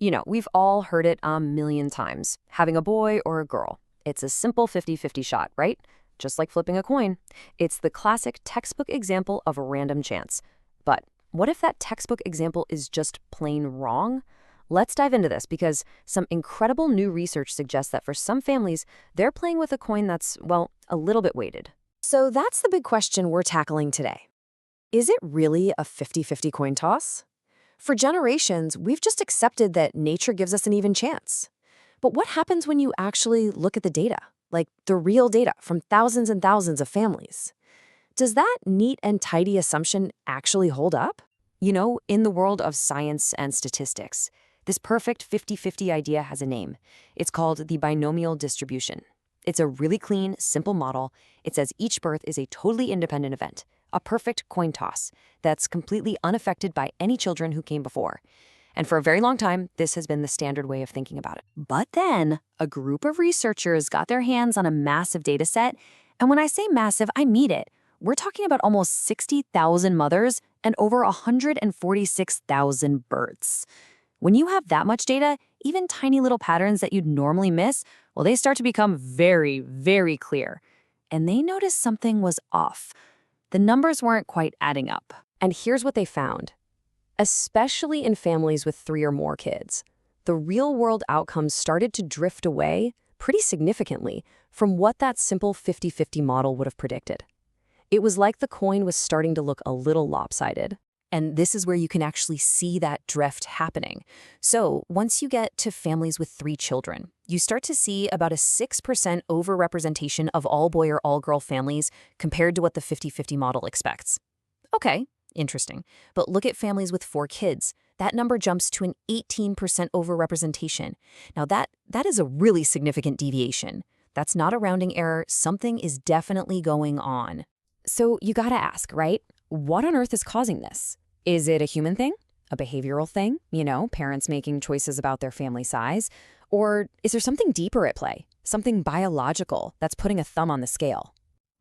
We've all heard it a million times. Having a boy or a girl. It's a simple 50-50 shot, right? Just like flipping a coin. It's the classic textbook example of a random chance. But what if that textbook example is just plain wrong? Let's dive into this because some incredible new research suggests that for some families, they're playing with a coin that's, well, a little bit weighted. So that's the big question we're tackling today. Is it really a 50-50 coin toss? For generations, we've just accepted that nature gives us an even chance. But what happens when you actually look at the data, like the real data from thousands and thousands of families? Does that neat and tidy assumption actually hold up? In the world of science and statistics, this perfect 50-50 idea has a name. It's called the binomial distribution. It's a really clean, simple model. It says each birth is a totally independent event, a perfect coin toss that's completely unaffected by any children who came before. And for a very long time, this has been the standard way of thinking about it. But then, a group of researchers got their hands on a massive data set. And when I say massive, I mean it. We're talking about almost 60,000 mothers and over 146,000 births. When you have that much data, even tiny little patterns that you'd normally miss, well, they start to become very, very clear. And they noticed something was off. The numbers weren't quite adding up. And here's what they found. Especially in families with 3 or more kids, the real-world outcomes started to drift away pretty significantly from what that simple 50-50 model would have predicted. It was like the coin was starting to look a little lopsided. And this is where you can actually see that drift happening. So once you get to families with 3 children, you start to see about a 6% overrepresentation of all boy or all girl families compared to what the 50-50 model expects. Okay, interesting. But look at families with 4 kids. That number jumps to an 18% overrepresentation. Now that is a really significant deviation. That's not a rounding error. Something is definitely going on. So you gotta ask, right? What on earth is causing this? Is it a human thing? A behavioral thing? Parents making choices about their family size? Or is there something deeper at play? Something biological that's putting a thumb on the scale?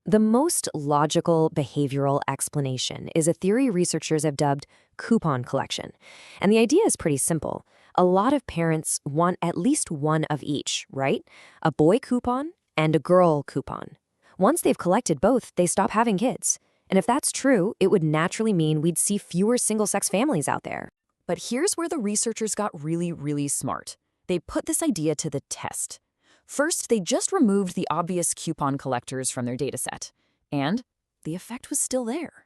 The most logical behavioral explanation is a theory researchers have dubbed coupon collection. And the idea is pretty simple. A lot of parents want at least one of each, right? A boy coupon and a girl coupon. Once they've collected both, they stop having kids. And if that's true, it would naturally mean we'd see fewer single-sex families out there. But here's where the researchers got really, really smart. They put this idea to the test. First, they just removed the obvious coupon collectors from their dataset. And the effect was still there.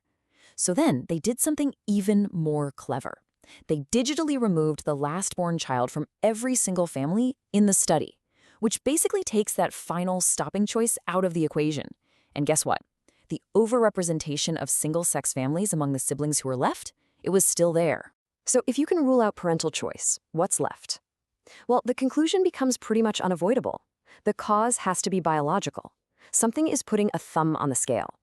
So then, they did something even more clever. They digitally removed the last-born child from every single family in the study, which basically takes that final stopping choice out of the equation. And guess what? The overrepresentation of single-sex families among the siblings who were left, it was still there. So if you can rule out parental choice, what's left? Well, the conclusion becomes pretty much unavoidable. The cause has to be biological. Something is putting a thumb on the scale.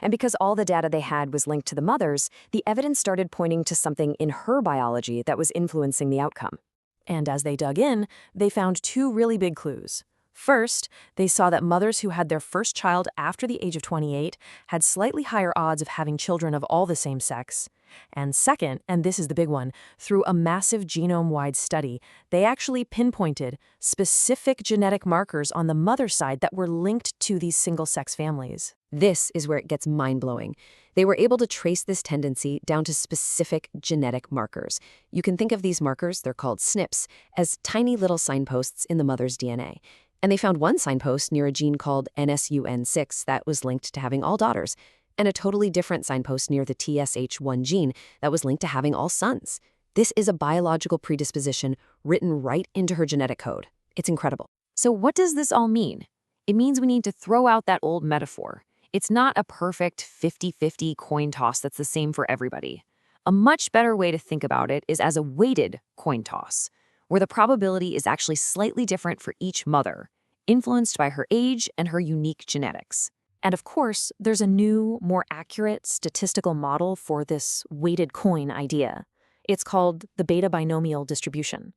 And because all the data they had was linked to the mothers, the evidence started pointing to something in her biology that was influencing the outcome. And as they dug in, they found 2 really big clues. First, they saw that mothers who had their first child after the age of 28 had slightly higher odds of having children of all the same sex. And second, and this is the big one, through a massive genome-wide study, they actually pinpointed specific genetic markers on the mother's side that were linked to these single-sex families. This is where it gets mind-blowing. They were able to trace this tendency down to specific genetic markers. You can think of these markers, they're called SNPs, as tiny little signposts in the mother's DNA. And they found one signpost near a gene called NSUN6 that was linked to having all daughters, and a totally different signpost near the TSH1 gene that was linked to having all sons. This is a biological predisposition written right into her genetic code. It's incredible. So what does this all mean? It means we need to throw out that old metaphor. It's not a perfect 50-50 coin toss that's the same for everybody. A much better way to think about it is as a weighted coin toss, where the probability is actually slightly different for each mother, influenced by her age and her unique genetics. And of course, there's a new, more accurate statistical model for this weighted coin idea. It's called the beta binomial distribution.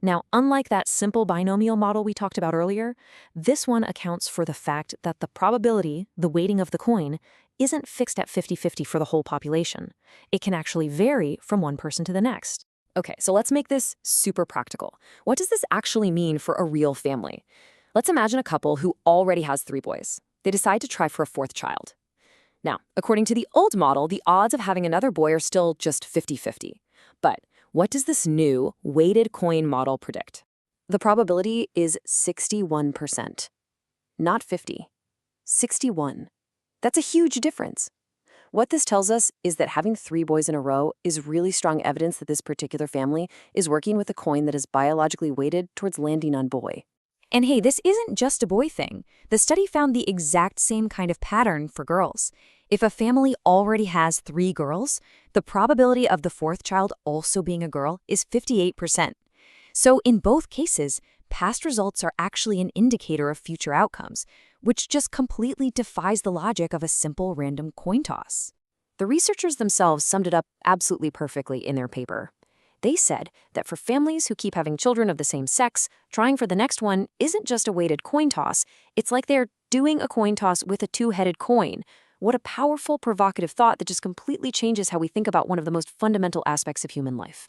Now, unlike that simple binomial model we talked about earlier, this one accounts for the fact that the probability, the weighting of the coin, isn't fixed at 50-50 for the whole population. It can actually vary from one person to the next. Okay, so let's make this super practical. What does this actually mean for a real family? Let's imagine a couple who already has 3 boys. They decide to try for a 4th child. Now, according to the old model, the odds of having another boy are still just 50-50. But what does this new weighted coin model predict? The probability is 61%, not 50. 61. That's a huge difference. What this tells us is that having 3 boys in a row is really strong evidence that this particular family is working with a coin that is biologically weighted towards landing on boy. And hey, this isn't just a boy thing. The study found the exact same kind of pattern for girls. If a family already has 3 girls, the probability of the 4th child also being a girl is 58%. So in both cases, past results are actually an indicator of future outcomes, which just completely defies the logic of a simple random coin toss. The researchers themselves summed it up absolutely perfectly in their paper. They said that for families who keep having children of the same sex, trying for the next one isn't just a weighted coin toss, it's like they're doing a coin toss with a 2-headed coin. What a powerful, provocative thought that just completely changes how we think about one of the most fundamental aspects of human life.